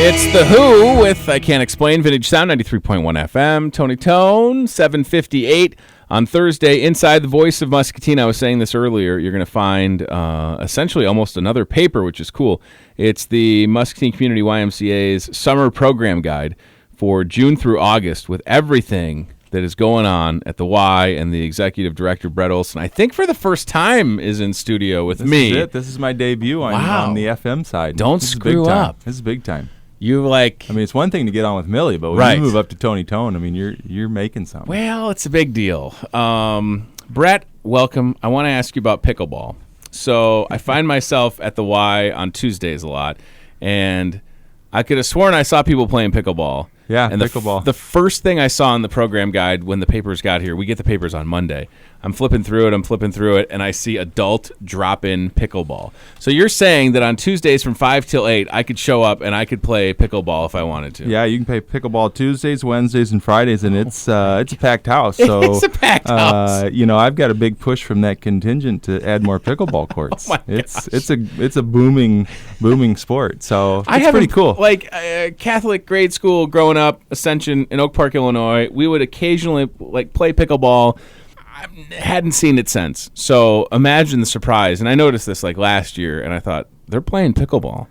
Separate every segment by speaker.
Speaker 1: It's The Who with I Can't Explain, Vintage Sound, 93.1 FM. Tony Tone, 7:58 on Thursday. Inside the voice of Muscatine, I was saying this earlier, you're going to find essentially almost another paper, which is cool. It's the Muscatine Community YMCA's summer program guide for June through August with everything that is going on at the Y, and the executive director, Bret Olson, I think for the first time is in studio with me.
Speaker 2: This is my debut on the FM side.
Speaker 1: Don't screw up.
Speaker 2: This is big time.
Speaker 1: You like?
Speaker 2: I mean, it's one thing to get on with Millie, but when you move up to Tony Tone, I mean, you're making something.
Speaker 1: Well, it's a big deal. Bret, welcome. I want to ask you about pickleball. So I find myself at the Y on Tuesdays a lot, and I could have sworn I saw people playing pickleball.
Speaker 2: Yeah,
Speaker 1: and
Speaker 2: pickleball.
Speaker 1: The first thing I saw in the program guide when the papers got here, we get the papers on Monday. I'm flipping through it, and I see adult drop-in pickleball. So you're saying that on Tuesdays from 5 till 8, I could show up and I could play pickleball if I wanted to.
Speaker 2: Yeah, you can play pickleball Tuesdays, Wednesdays, and Fridays, and it's a packed house. So,
Speaker 1: it's a packed house.
Speaker 2: I've got a big push from that contingent to add more pickleball courts.
Speaker 1: Oh my
Speaker 2: it's a booming sport. So
Speaker 1: it's
Speaker 2: pretty cool.
Speaker 1: Like Catholic grade school growing up, Ascension in Oak Park, Illinois, we would occasionally play pickleball. I hadn't seen it since. So imagine the surprise. And I noticed this last year, and I thought, they're playing pickleball.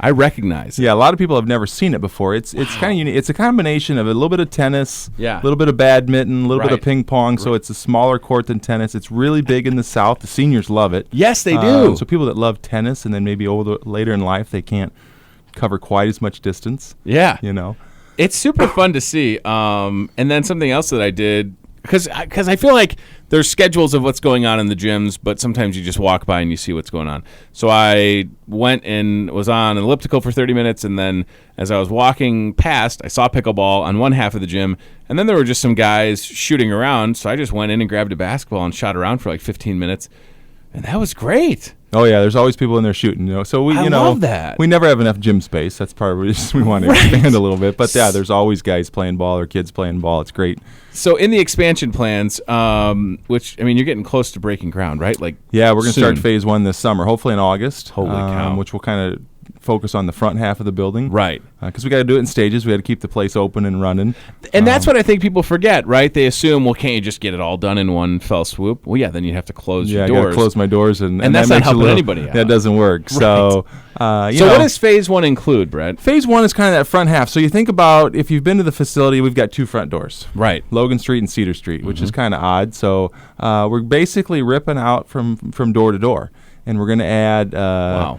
Speaker 1: I recognize it.
Speaker 2: Yeah, a lot of people have never seen it before. It's kind of unique. It's a combination of a little bit of tennis,
Speaker 1: a
Speaker 2: little bit of badminton, a little bit of ping pong. So it's a smaller court than tennis. It's really big in the South. The seniors love it.
Speaker 1: Yes, they do.
Speaker 2: So people that love tennis and then maybe later in life they can't cover quite as much distance.
Speaker 1: Yeah.
Speaker 2: It's
Speaker 1: super fun to see. And then something else that I did, because I feel like there's schedules of what's going on in the gyms, but sometimes you just walk by and you see what's going on. So I went and was on an elliptical for 30 minutes, and then as I was walking past, I saw pickleball on one half of the gym, and then there were just some guys shooting around, so I just went in and grabbed a basketball and shot around for 15 minutes, and that was great.
Speaker 2: Oh yeah, there's always people in there shooting. So we,
Speaker 1: I love that.
Speaker 2: We never have enough gym space. That's part of it. We want to expand a little bit. But yeah, there's always guys playing ball or kids playing ball. It's great.
Speaker 1: So in the expansion plans, which you're getting close to breaking ground, right?
Speaker 2: Yeah, we're going to start phase 1 this summer, hopefully in August.
Speaker 1: Holy cow!
Speaker 2: Which will kind of focus on the front half of the building,
Speaker 1: right?
Speaker 2: Because we got to do it in stages. We got to keep the place open and running,
Speaker 1: and that's what I think people forget, right? They assume, well, can't you just get it all done in one fell swoop? Well, yeah, then you have to close your doors.
Speaker 2: I got to close my doors, and
Speaker 1: that's
Speaker 2: that
Speaker 1: not helping anybody out.
Speaker 2: That doesn't work. Right. So,
Speaker 1: what does phase 1 include, Brett?
Speaker 2: Phase 1 is kind of that front half. So you think about if you've been to the facility, we've got 2 front doors,
Speaker 1: right?
Speaker 2: Logan Street and Cedar Street, which is kind of odd. So we're basically ripping out from door to door, and we're going to add.
Speaker 1: Wow.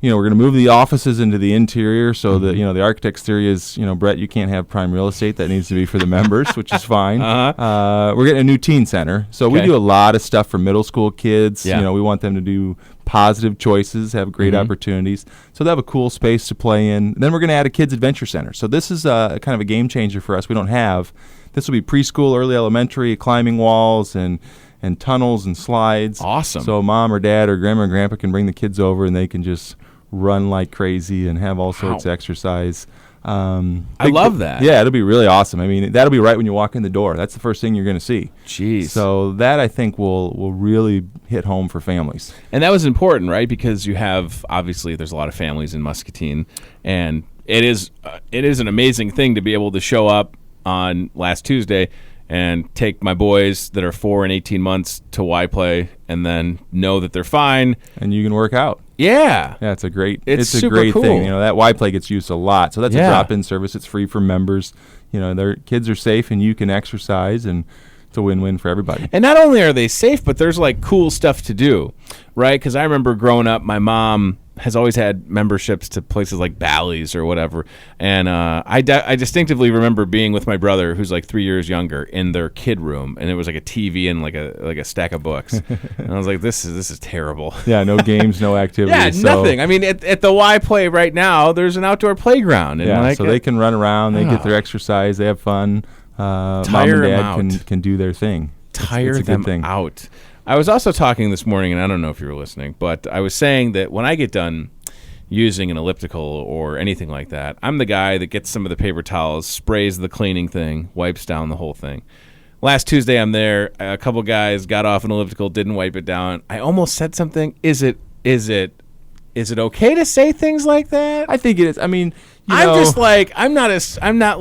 Speaker 2: We're going to move the offices into the interior so that, the architect's theory is, Brett, you can't have prime real estate. That needs to be for the members, which is fine. We're getting a new teen center. So we do a lot of stuff for middle school kids.
Speaker 1: Yeah.
Speaker 2: We want them to do positive choices, have great opportunities. So they have a cool space to play in. Then we're going to add a kids adventure center. So this is kind of a game changer for us. We don't have. This will be preschool, early elementary, climbing walls and tunnels and slides.
Speaker 1: Awesome.
Speaker 2: So mom or dad or grandma or grandpa can bring the kids over and they can just run like crazy and have all sorts of exercise.
Speaker 1: I love that.
Speaker 2: Yeah, it'll be really awesome. That'll be right when you walk in the door. That's the first thing you're going to see.
Speaker 1: Jeez.
Speaker 2: So that, I think, will really hit home for families.
Speaker 1: And that was important, right? Because you have, obviously, there's a lot of families in Muscatine, and it is an amazing thing to be able to show up on last Tuesday and take my boys that are 4 and 18 months to Y Play and then know that they're fine.
Speaker 2: And you can work out.
Speaker 1: Yeah.
Speaker 2: Yeah, it's a great
Speaker 1: super cool
Speaker 2: thing. That Y Play gets used a lot. So that's a drop-in service. It's free for members. Their kids are safe and you can exercise, and it's a win-win for everybody.
Speaker 1: And not only are they safe, but there's cool stuff to do, right? Because I remember growing up, my mom has always had memberships to places like Bally's or whatever, and I distinctively remember being with my brother, who's 3 years younger, in their kid room, and it was a TV and a stack of books, and I was like, this is terrible.
Speaker 2: Yeah, no games, no activities.
Speaker 1: Yeah, nothing. At the Y Play right now, there's an outdoor playground, and
Speaker 2: so they can run around, they get their exercise, they have fun. Mom and dad can do their thing.
Speaker 1: Tire them out. I was also talking this morning, and I don't know if you were listening, but I was saying that when I get done using an elliptical or anything like that, I'm the guy that gets some of the paper towels, sprays the cleaning thing, wipes down the whole thing. Last Tuesday, I'm there. A couple guys got off an elliptical, didn't wipe it down. I almost said something. Is it okay to say things like that?
Speaker 2: I think it is.
Speaker 1: I'm just like I'm not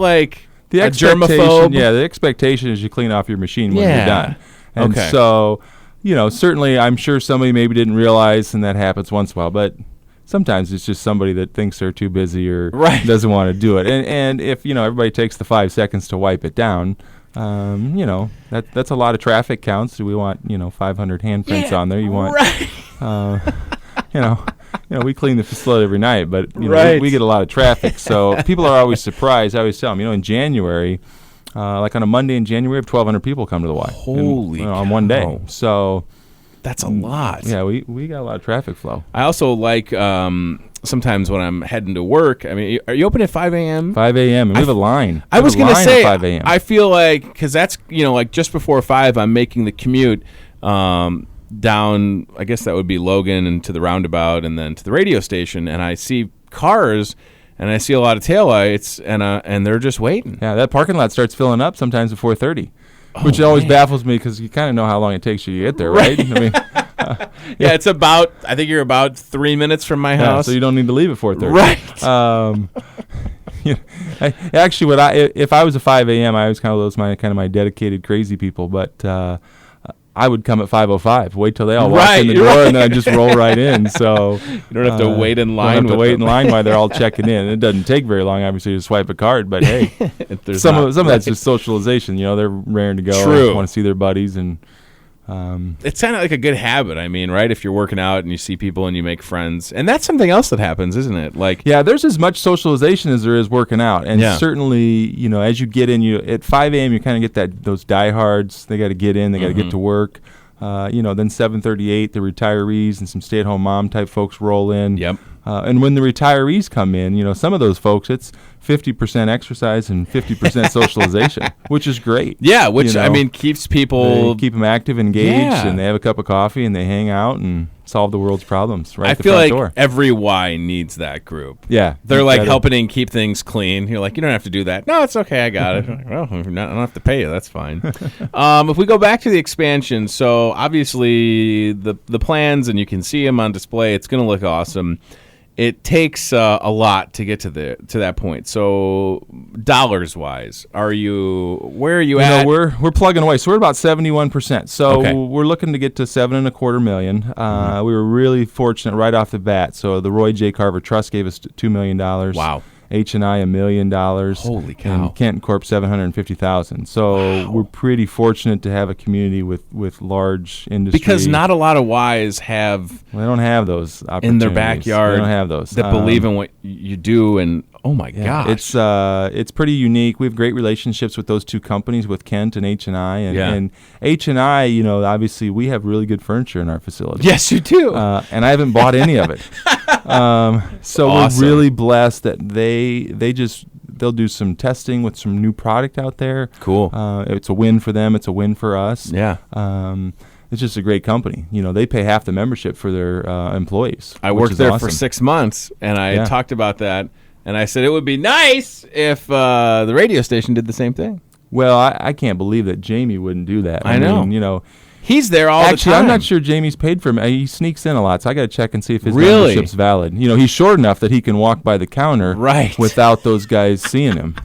Speaker 1: like
Speaker 2: the
Speaker 1: a
Speaker 2: expectation.
Speaker 1: germaphobe.
Speaker 2: Yeah, the expectation is you clean off your machine when you're done. And
Speaker 1: Okay.
Speaker 2: so, certainly I'm sure somebody maybe didn't realize, and that happens once in a while, but sometimes it's just somebody that thinks they're too busy or doesn't want to do it. And if, everybody takes the 5 seconds to wipe it down, that's a lot of traffic counts. We want, 500 handprints on there. You want, we clean the facility every night, but we get a lot of traffic. So people are always surprised. I always tell them, in January, like on a Monday in January, 1,200 people come to the Y.
Speaker 1: Holy cow.
Speaker 2: On one day. So
Speaker 1: that's a lot.
Speaker 2: Yeah, we got a lot of traffic flow.
Speaker 1: I also like sometimes when I'm heading to work. I mean, are you open at 5 a.m.?
Speaker 2: 5 a.m. and we have a line.
Speaker 1: I was going to say,
Speaker 2: 5 a.m.
Speaker 1: I feel like, because that's, like just before 5, I'm making the commute down, I guess that would be Logan and to the roundabout and then to the radio station, and I see cars and I see a lot of taillights and they're just waiting.
Speaker 2: Yeah, that parking lot starts filling up sometimes at 4:30, which always baffles me because you kind of know how long it takes you to get there, right? I mean,
Speaker 1: yeah, it's I think you're about 3 minutes from my house.
Speaker 2: So you don't need to leave at 4:30.
Speaker 1: Right.
Speaker 2: Actually, if I was a 5 a.m., I was kind of my dedicated crazy people, but I would come at 5:05. Wait till they all walk in the door, and then I just roll right in. So
Speaker 1: you don't have to wait in line.
Speaker 2: Don't have to wait in line while they're all checking in. It doesn't take very long, obviously, to swipe a card. But hey, some of that's just socialization. They're raring to go.
Speaker 1: True.
Speaker 2: Want to see their buddies, and
Speaker 1: it's kind of like a good habit. I mean, right? If you're working out and you see people and you make friends, and that's something else that happens, isn't it? Like,
Speaker 2: yeah, there's as much socialization as there is working out, and certainly, as you get in, at 5 a.m. you kind of get those diehards. They got to get in, they got to get to work. Then 7:38, the retirees and some stay-at-home mom type folks roll in.
Speaker 1: Yep.
Speaker 2: And when the retirees come in, some of those folks, it's 50% exercise and 50% socialization, which is great.
Speaker 1: Yeah, which, I mean, keeps people...
Speaker 2: keep them active, engaged, and they have a cup of coffee, and they hang out and solve the world's problems at the front door.
Speaker 1: I feel like every Y needs that group.
Speaker 2: Yeah.
Speaker 1: They're like helping keep things clean. You're like, you don't have to do that. No, it's okay, I got it. Like, well, I don't have to pay you. That's fine. If we go back to the expansion, so obviously the plans, and you can see them on display, it's going to look awesome. It takes a lot to get to that point. So, dollars wise, where are you at?
Speaker 2: We're plugging away. So we're about 71%. So we're looking to get to $7.25 million. We were really fortunate right off the bat. So the Roy J. Carver Trust gave us $2 million.
Speaker 1: Wow.
Speaker 2: H&I $1 million.
Speaker 1: Holy cow.
Speaker 2: And Canton Corp $750,000. So we're pretty fortunate to have a community with large industry.
Speaker 1: Because not a lot of Ys have.
Speaker 2: They don't have those opportunities
Speaker 1: in their backyard.
Speaker 2: They don't have those
Speaker 1: that believe in what you do. And oh my gosh,
Speaker 2: it's pretty unique. We have great relationships with those two companies, with Kent and H&I. And H&I, obviously we have really good furniture in our facility.
Speaker 1: Yes, you do.
Speaker 2: And I haven't bought any of it. So
Speaker 1: awesome.
Speaker 2: We're really blessed that they'll do some testing with some new product out there.
Speaker 1: Cool.
Speaker 2: It's a win for them. It's a win for us.
Speaker 1: Yeah.
Speaker 2: It's just a great company. They pay half the membership for their employees.
Speaker 1: I worked there
Speaker 2: awesome.
Speaker 1: for 6 months, and I talked about that, and I said it would be nice if the radio station did the same thing.
Speaker 2: Well, I can't believe that Jamie wouldn't do that.
Speaker 1: I know.
Speaker 2: mean,
Speaker 1: he's there all the time.
Speaker 2: Actually, I'm not sure Jamie's paid for him. He sneaks in a lot, so I got to check and see if his membership's valid. He's short enough that he can walk by the counter without those guys seeing him.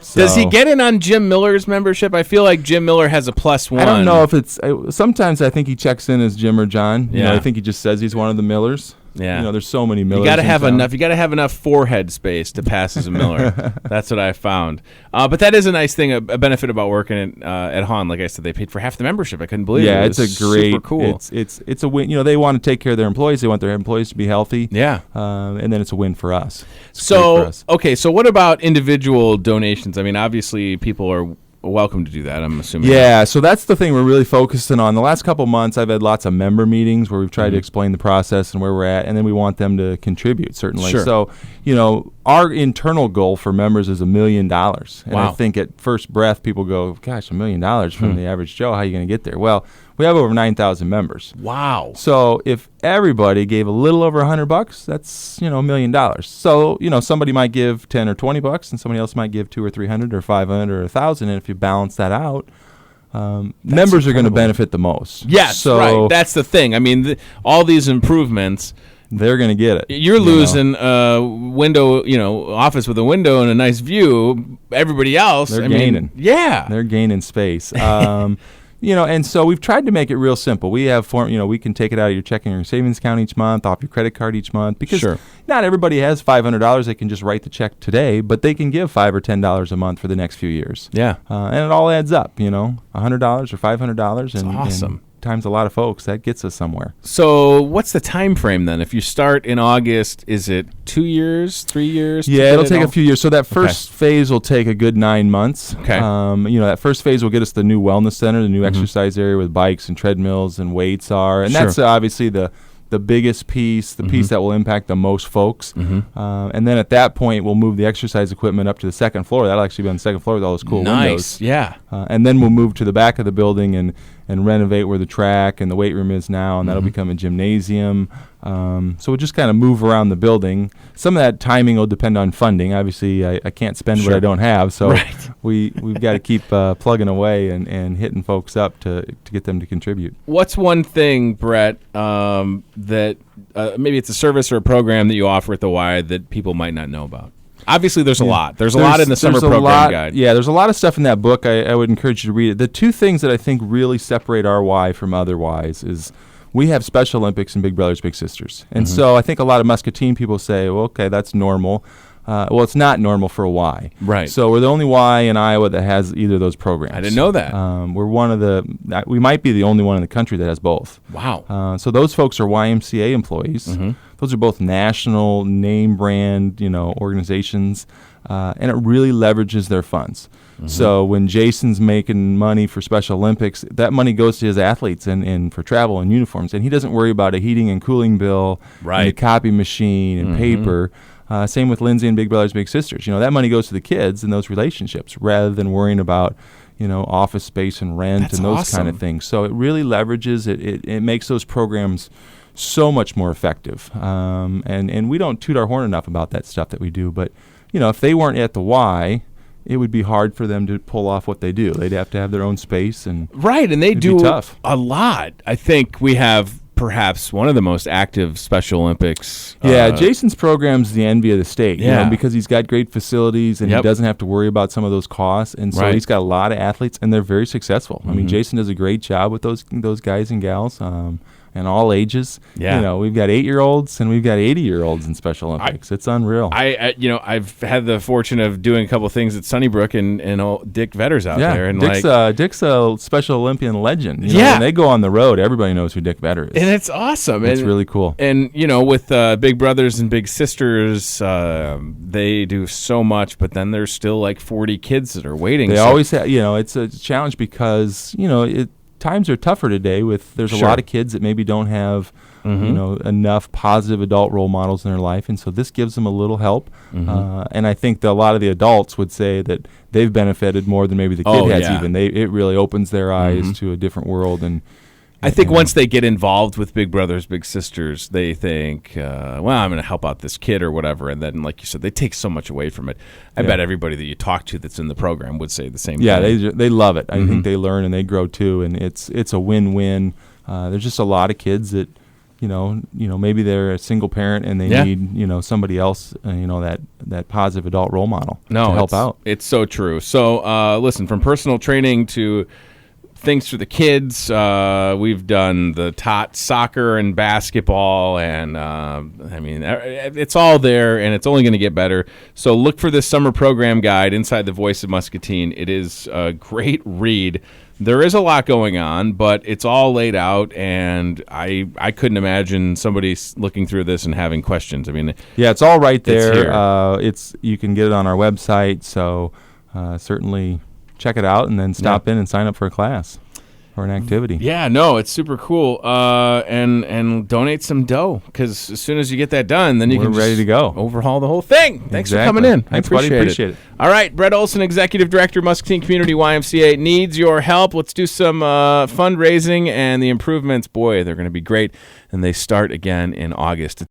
Speaker 2: So.
Speaker 1: Does he get in on Jim Miller's membership? I feel like Jim Miller has a +1.
Speaker 2: I don't know if it's. Sometimes I think he checks in as Jim or John.
Speaker 1: Yeah.
Speaker 2: I think he just says he's one of the Millers.
Speaker 1: Yeah.
Speaker 2: There's so many Millers.
Speaker 1: You got to have enough. You got to have enough forehead space to pass as a Miller. That's what I found. But that is a nice thing, a benefit about working at Hahn. Like I said, they paid for half the membership. I couldn't believe it.
Speaker 2: Yeah,
Speaker 1: It was
Speaker 2: it's a great.
Speaker 1: super cool.
Speaker 2: It's a win. They want to take care of their employees. They want their employees to be healthy.
Speaker 1: Yeah.
Speaker 2: And then it's a win for us.
Speaker 1: So what about individual donations? I mean, obviously people are welcome to do that, I'm assuming.
Speaker 2: Yeah, so that's the thing we're really focusing on. The last couple months, I've had lots of member meetings where we've tried to explain the process and where we're at, and then we want them to contribute, certainly.
Speaker 1: Sure.
Speaker 2: So, our internal goal for members is $1 million. And I think at first breath, people go, gosh, $1 million from the average Joe, how are you going to get there? Well, we have over 9,000 members.
Speaker 1: Wow.
Speaker 2: So if everybody gave a little over $100, that's, $1 million. So, somebody might give 10 or $20 and somebody else might give 200 or 300 or 500 or 1,000. And if you balance that out, members are going to benefit the most.
Speaker 1: Yes, right. That's the thing. I mean, all these improvements,
Speaker 2: they're going to get it.
Speaker 1: You're losing a window, office with a window and a nice view. Everybody else,
Speaker 2: they're gaining.
Speaker 1: They're
Speaker 2: gaining space. And so we've tried to make it real simple. We have we can take it out of your checking or savings account each month, off your credit card each month, because not everybody has $500 they can just write the check today, but they can give $5 or $10 a month for the next few years.
Speaker 1: Yeah.
Speaker 2: And it all adds up, $100 or $500.
Speaker 1: That's awesome.
Speaker 2: And times a lot of folks, that gets us somewhere.
Speaker 1: So what's the time frame then? If you start in August, is it 2 years, 3 years?
Speaker 2: Yeah, it'll take a few years. So that first phase will take a good 9 months.
Speaker 1: Okay.
Speaker 2: That first phase will get us the new wellness center, the new exercise area with bikes and treadmills and weights are. And that's obviously the biggest piece, the piece that will impact the most folks. And then at that point, we'll move the exercise equipment up to the second floor. That'll actually be on the second floor with all those cool windows.
Speaker 1: Yeah.
Speaker 2: And then we'll move to the back of the building and renovate where the track and the weight room is now, and that'll become a gymnasium. So we'll just kind of move around the building. Some of that timing will depend on funding. Obviously, I can't spend what I don't have, so we've got to keep plugging away and hitting folks up to get them to contribute.
Speaker 1: What's one thing, Bret, that maybe it's a service or a program that you offer at the Y that people might not know about? Obviously, there's a lot. There's a lot in the summer program guide.
Speaker 2: Yeah, there's a lot of stuff in that book. I would encourage you to read it. The two things that I think really separate our Y from other Ys is we have Special Olympics and Big Brothers Big Sisters. And so I think a lot of Muscatine people say, well, okay, that's normal. Well, it's not normal for a Y.
Speaker 1: Right.
Speaker 2: So we're the only Y in Iowa that has either of those programs.
Speaker 1: I didn't know that.
Speaker 2: We're we might be the only one in the country that has both.
Speaker 1: Wow.
Speaker 2: So those folks are YMCA employees. Those are both national name brand, organizations, and it really leverages their funds. So when Jason's making money for Special Olympics, that money goes to his athletes and for travel and uniforms, and he doesn't worry about a heating and cooling bill, and a copy machine and paper. Same with Lindsay and Big Brothers Big Sisters. That money goes to the kids and those relationships rather than worrying about office space and rent and those kind of things. So it really leverages it makes those programs so much more effective. And we don't toot our horn enough about that stuff that we do. But, if they weren't at the Y, it would be hard for them to pull off what they do. They'd have to have their own space. And
Speaker 1: they do
Speaker 2: tough.
Speaker 1: A lot. I think we have perhaps one of the most active Special Olympics.
Speaker 2: Jason's program's the envy of the state, because he's got great facilities and he doesn't have to worry about some of those costs. And so he's got a lot of athletes, and they're very successful. I mean, Jason does a great job with those guys and gals. And all ages. Yeah. We've got 8-year-olds and we've got 80-year-olds in Special Olympics. It's unreal.
Speaker 1: I've had the fortune of doing a couple of things at Sunnybrook and old Dick Vetter's out there. And
Speaker 2: Dick's a Special Olympian legend. When they go on the road, everybody knows who Dick Vetter is.
Speaker 1: And it's awesome.
Speaker 2: It's really cool.
Speaker 1: And, with Big Brothers and Big Sisters, they do so much, but then there's still like 40 kids that are waiting.
Speaker 2: They always have, it's a challenge because, times are tougher today. There's a lot of kids that maybe don't have enough positive adult role models in their life, and so this gives them a little help. And I think that a lot of the adults would say that they've benefited more than maybe the kid has. Even it really opens their eyes to a different world. And
Speaker 1: I think once they get involved with Big Brothers Big Sisters, they think, I'm going to help out this kid or whatever, and then, like you said, they take so much away from it. I bet everybody that you talk to that's in the program would say the same thing.
Speaker 2: Yeah, they love it. I think they learn and they grow too, and it's a win-win. There's just a lot of kids that, maybe they're a single parent and they need, somebody else, that positive adult role model to help out.
Speaker 1: It's so true. So, listen, from personal training to things for the kids. We've done the tots soccer and basketball, and it's all there, and it's only going to get better. So look for this summer program guide, Inside the Voice of Muscatine. It is a great read. There is a lot going on, but it's all laid out, and I couldn't imagine somebody looking through this and having questions.
Speaker 2: It's all right there. You can get it on our website, so certainly check it out and then stop in and sign up for a class or an activity.
Speaker 1: Yeah, no, it's super cool. And donate some dough, because as soon as you get that done, then we're
Speaker 2: ready to go.
Speaker 1: Overhaul the whole thing. Thanks for coming in.
Speaker 2: Thanks, buddy. Appreciate it.
Speaker 1: All right, Bret Olson, Executive Director, Muscatine Community YMCA, needs your help. Let's do some fundraising, and the improvements, boy, they're going to be great, and they start again in August.